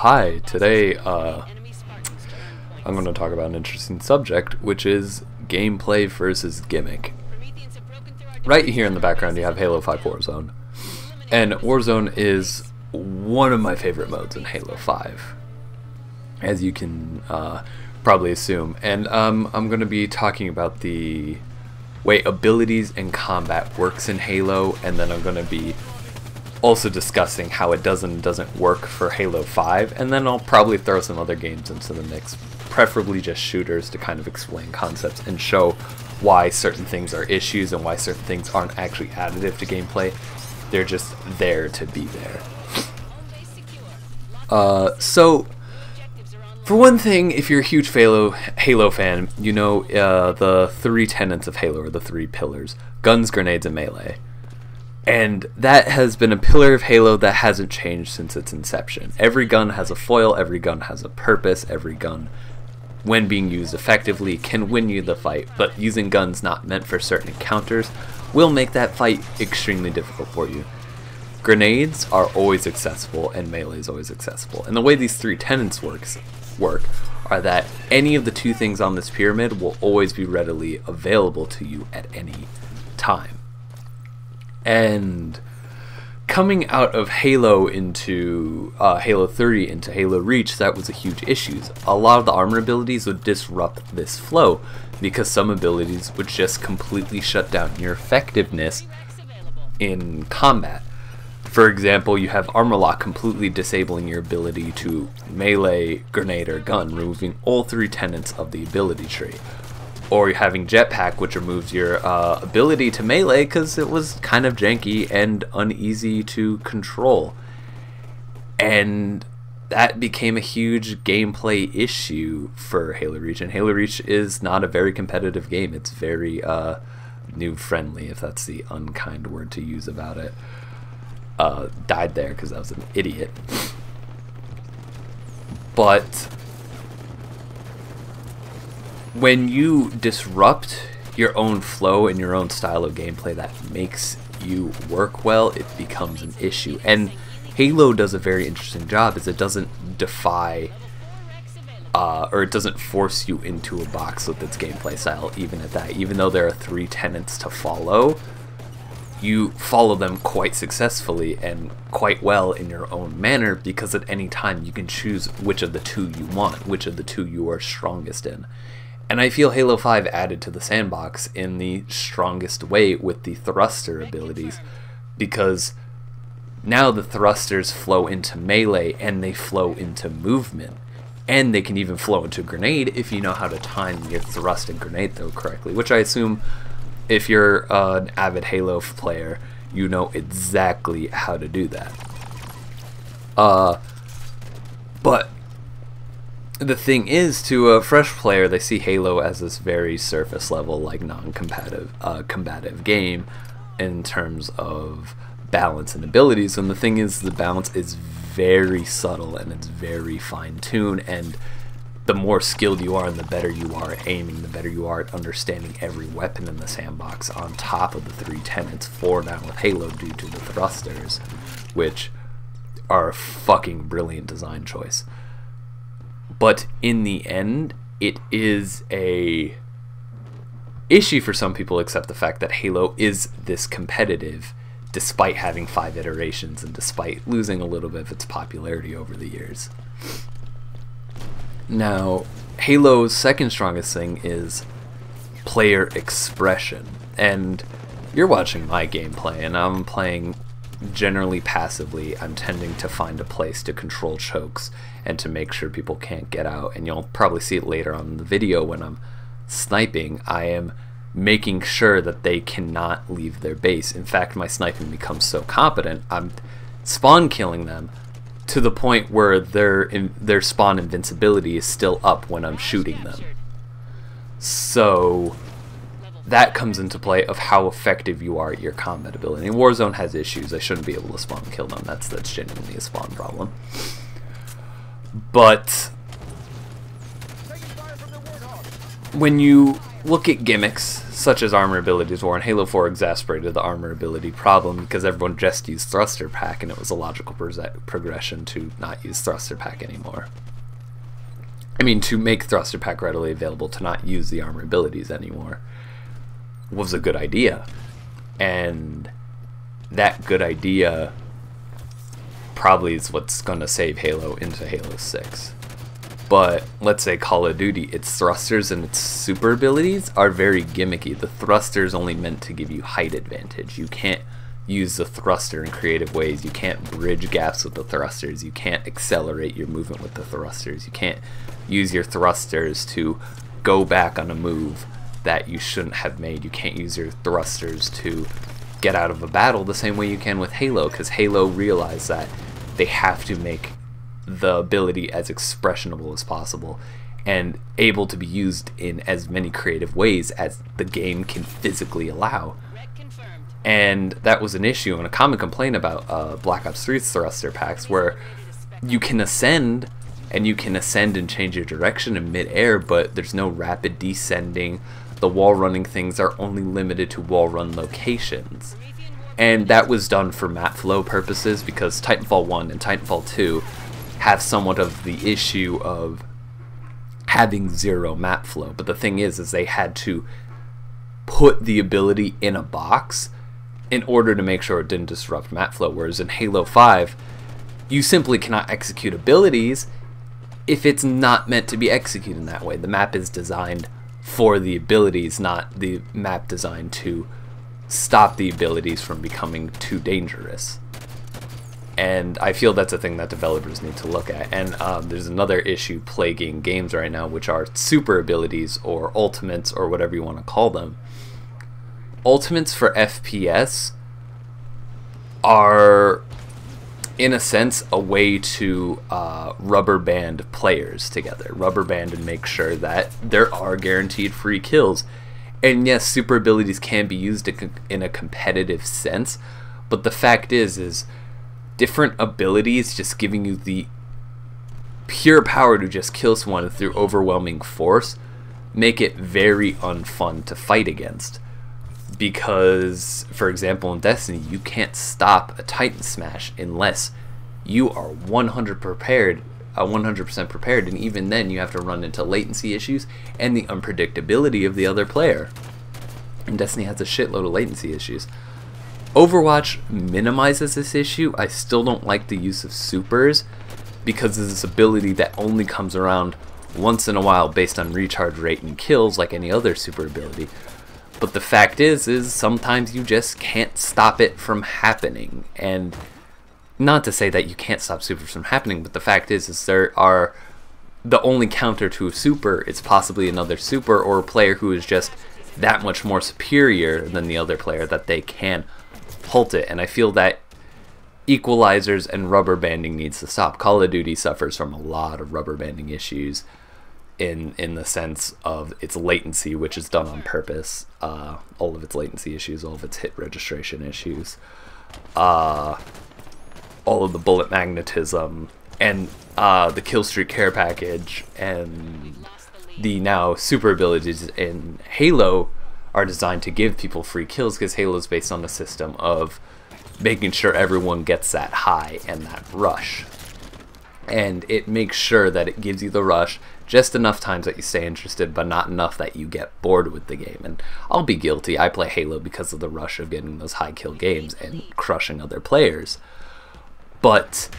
Hi, today I'm going to talk about an interesting subject, which is gameplay versus gimmick. Right here in the background you have Halo 5 Warzone, and Warzone is one of my favorite modes in Halo 5, as you can probably assume, and I'm going to be talking about the way abilities and combat works in Halo, and then I'm going to be also discussing how it doesn't work for Halo 5, and then I'll probably throw some other games into the mix, preferably just shooters, to kind of explain concepts and show why certain things are issues and why certain things aren't actually additive to gameplay. They're just there to be there. So for one thing, if you're a huge Halo fan, you know the three tenets of Halo, or the three pillars: guns, grenades, and melee. And that has been a pillar of Halo that hasn't changed since its inception. Every gun has a foil, every gun has a purpose, every gun, when being used effectively, can win you the fight, but using guns not meant for certain encounters will make that fight extremely difficult for you. Grenades are always accessible, and melee is always accessible. And the way these three tenets work are that any of the two things on this pyramid will always be readily available to you at any time. And coming out of Halo into Halo 3 into Halo Reach, that was a huge issue. A lot of the armor abilities would disrupt this flow because some abilities would just completely shut down your effectiveness in combat. For example, you have Armor Lock completely disabling your ability to melee, grenade, or gun, removing all three tenets of the ability tree. Or you're having Jetpack, which removes your ability to melee because it was kind of janky and uneasy to control. And that became a huge gameplay issue for Halo Reach. And Halo Reach is not a very competitive game. It's very new friendly, if that's the unkind word to use about it. Died there because I was an idiot. But when you disrupt your own flow and your own style of gameplay that makes you work well, it becomes an issue. And Halo does a very interesting job, is it doesn't defy or it doesn't force you into a box with its gameplay style. Even at that, even though there are three tenets to follow, you follow them quite successfully and quite well in your own manner, because at any time you can choose which of the two you want, which of the two you are strongest in. And I feel Halo 5 added to the sandbox in the strongest way with the thruster abilities, because now the thrusters flow into melee and they flow into movement, and they can even flow into grenade if you know how to time your thrust and grenade throw correctly, which I assume if you're an avid Halo player, you know exactly how to do that. But the thing is, to a fresh player, they see Halo as this very surface level, like combative game in terms of balance and abilities. And the thing is, the balance is very subtle and it's very fine-tuned, and the more skilled you are and the better you are at aiming, the better you are at understanding every weapon in the sandbox, on top of the three tenets, four now with Halo due to the thrusters, which are a fucking brilliant design choice. But in the end, it is a issue for some people, accept the fact that Halo is this competitive, despite having 5 iterations and despite losing a little bit of its popularity over the years. Now, Halo's second strongest thing is player expression. And you're watching my gameplay, and I'm playing generally passively. I'm tending to find a place to control chokes and to make sure people can't get out, and you'll probably see it later on in the video when I'm sniping. I am making sure that they cannot leave their base. In fact, my sniping becomes so competent, I'm spawn killing them to the point where their spawn invincibility is still up when I'm shooting them. So that comes into play of how effective you are at your combat ability. And Warzone has issues. I shouldn't be able to spawn kill them. That's genuinely a spawn problem. But when you look at gimmicks such as armor abilities war, and Halo 4 exasperated the armor ability problem because everyone just used thruster pack, and it was a logical progression to not use thruster pack anymore. I mean, to make thruster pack readily available, to not use the armor abilities anymore was a good idea, and that good idea probably is what's going to save Halo into Halo 6. But let's say Call of Duty, its thrusters and its super abilities are very gimmicky. The thruster is only meant to give you height advantage. You can't use the thruster in creative ways. You can't bridge gaps with the thrusters. You can't accelerate your movement with the thrusters. You can't use your thrusters to go back on a move that you shouldn't have made. You can't use your thrusters to get out of a battle the same way you can with Halo, because Halo realized that they have to make the ability as expressionable as possible and able to be used in as many creative ways as the game can physically allow. And that was an issue and a common complaint about Black Ops 3's thruster packs, where you can ascend and change your direction in mid-air, but there's no rapid descending. The wall running things are only limited to wall run locations. And that was done for map flow purposes, because Titanfall 1 and Titanfall 2 have somewhat of the issue of having zero map flow. But the thing is they had to put the ability in a box in order to make sure it didn't disrupt map flow. Whereas in Halo 5, you simply cannot execute abilities if it's not meant to be executed in that way. The map is designed for the abilities, not the map designed to stop the abilities from becoming too dangerous. And I feel that's a thing that developers need to look at. And there's another issue plaguing games right now, which are super abilities or ultimates or whatever you want to call them. Ultimates for FPS are, in a sense, a way to rubber band players together. Rubber band and make sure that there are guaranteed free kills. And yes, super abilities can be used in a competitive sense, but the fact is different abilities just giving you the pure power to just kill someone through overwhelming force make it very unfun to fight against. Because, for example, in Destiny, you can't stop a Titan Smash unless you are 100% prepared, and even then you have to run into latency issues and the unpredictability of the other player. And Destiny has a shitload of latency issues. Overwatch minimizes this issue. I still don't like the use of supers, because of this ability that only comes around once in a while based on recharge rate and kills like any other super ability. But the fact is sometimes you just can't stop it from happening. And not to say that you can't stop supers from happening, but the fact is there are, the only counter to a super is possibly another super or a player who is just that much more superior than the other player that they can halt it. And I feel that equalizers and rubber banding needs to stop. Call of Duty suffers from a lot of rubber banding issues in the sense of its latency, which is done on purpose. All of its latency issues, all of its hit registration issues, all of the bullet magnetism, and the kill streak care package, and the now super abilities in Halo are designed to give people free kills, because Halo is based on a system of making sure everyone gets that high and that rush. And it makes sure that it gives you the rush just enough times that you stay interested, but not enough that you get bored with the game. And I'll be guilty. I play Halo because of the rush of getting those high kill games and crushing other players. But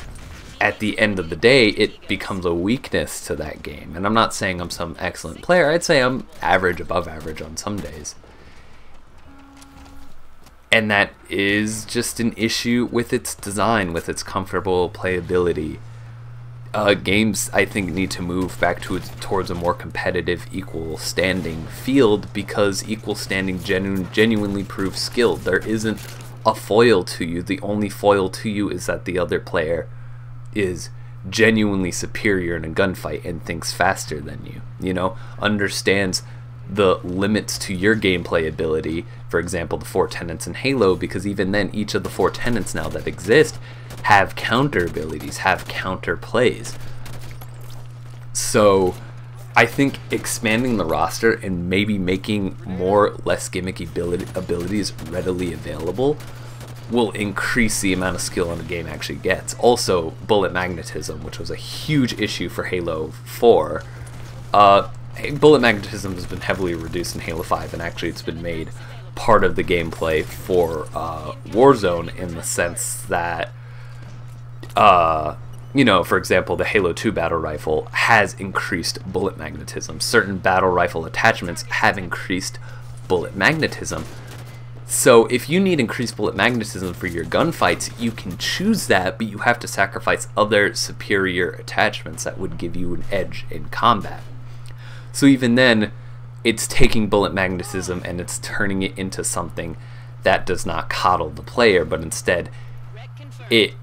at the end of the day, it becomes a weakness to that game. And I'm not saying I'm some excellent player. I'd say I'm average, above average on some days. And that is just an issue with its design, with its comfortable playability. Games, I think, need to move back towards a more competitive, equal standing field, because equal standing genuinely proves skill. There isn't a foil to you. The only foil to you is that the other player is genuinely superior in a gunfight and thinks faster than you. You know, understands the limits to your gameplay ability. For example, the 4 tenets in Halo, because even then, each of the 4 tenets now that exist have counter abilities, have counter plays. So I think expanding the roster and maybe making more less gimmicky abilities readily available will increase the amount of skill in the game actually gets. Also, bullet magnetism, which was a huge issue for Halo 4. Bullet magnetism has been heavily reduced in Halo 5, and actually it's been made part of the gameplay for Warzone, in the sense that, you know, for example, the Halo 2 battle rifle has increased bullet magnetism. Certain battle rifle attachments have increased bullet magnetism. So if you need increased bullet magnetism for your gunfights, you can choose that, but you have to sacrifice other superior attachments that would give you an edge in combat. So even then, it's taking bullet magnetism and it's turning it into something that does not coddle the player, but instead it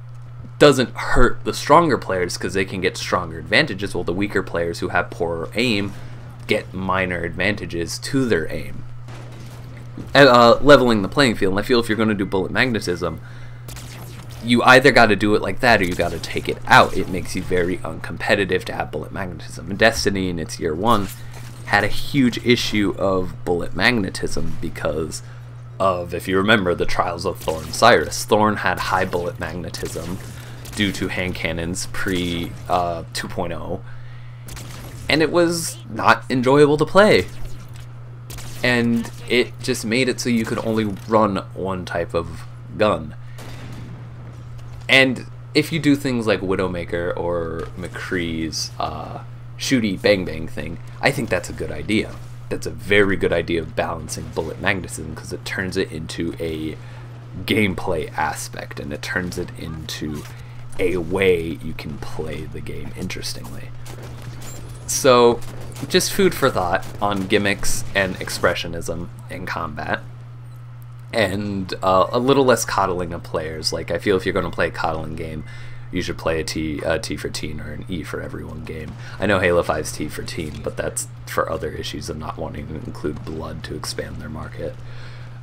doesn't hurt the stronger players because they can get stronger advantages, while the weaker players who have poorer aim get minor advantages to their aim. Leveling the playing field. And I feel if you're going to do bullet magnetism, you either got to do it like that or you got to take it out. It makes you very uncompetitive to have bullet magnetism. And Destiny in its year 1 had a huge issue of bullet magnetism because of, if you remember, the trials of Thorn Cyrus. Thorn had high bullet magnetism due to hand cannons pre 2.0, and it was not enjoyable to play. And it just made it so you could only run one type of gun. And if you do things like Widowmaker or McCree's shooty bang bang thing, I think that's a good idea. That's a very good idea of balancing bullet magnetism, because it turns it into a gameplay aspect, and it turns it into a way you can play the game interestingly. So, just food for thought on gimmicks and expressionism in combat, and a little less coddling of players. Like, I feel if you're going to play a coddling game, you should play a T for teen or an E for everyone game. I know Halo 5's T for teen, but that's for other issues of not wanting to include blood to expand their market.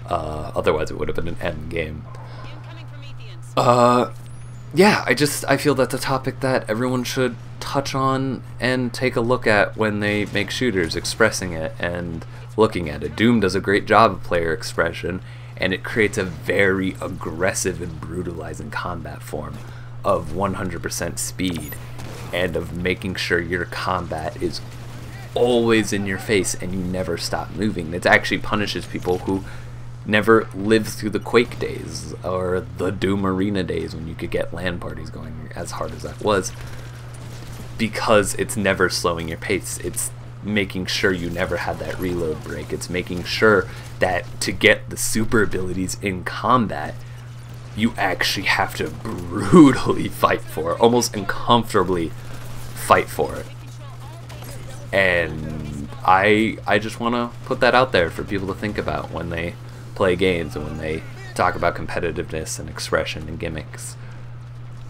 Otherwise it would have been an M game. Yeah, I feel that's a topic that everyone should touch on and take a look at when they make shooters, expressing it and looking at it. Doom does a great job of player expression, and it creates a very aggressive and brutalizing combat form of 100% speed, and of making sure your combat is always in your face and you never stop moving. It actually punishes people who never lived through the Quake days or the Doom Arena days when you could get LAN parties going as hard as that was, because it's never slowing your pace. It's making sure you never have that reload break. It's making sure that to get the super abilities in combat, you actually have to brutally fight for it, almost uncomfortably fight for it. And I just want to put that out there for people to think about when they play games and when they talk about competitiveness and expression and gimmicks,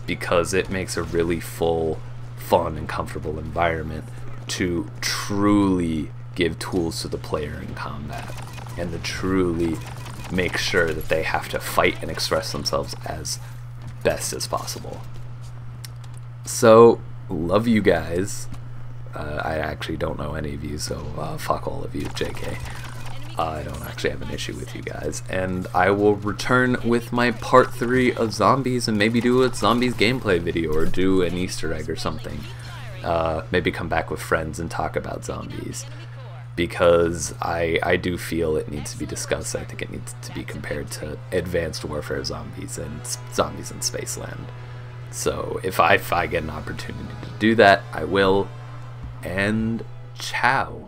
because it makes a really full, fun, and comfortable environment to truly give tools to the player in combat, and to truly make sure that they have to fight and express themselves as best as possible. So, love you guys. I actually don't know any of you, so fuck all of you, JK. I don't actually have an issue with you guys. And I will return with my part 3 of Zombies, and maybe do a Zombies gameplay video, or do an Easter egg or something. Maybe come back with friends and talk about Zombies, because I do feel it needs to be discussed. I think it needs to be compared to Advanced Warfare Zombies and Zombies in Spaceland. So if I get an opportunity to do that, I will. And ciao.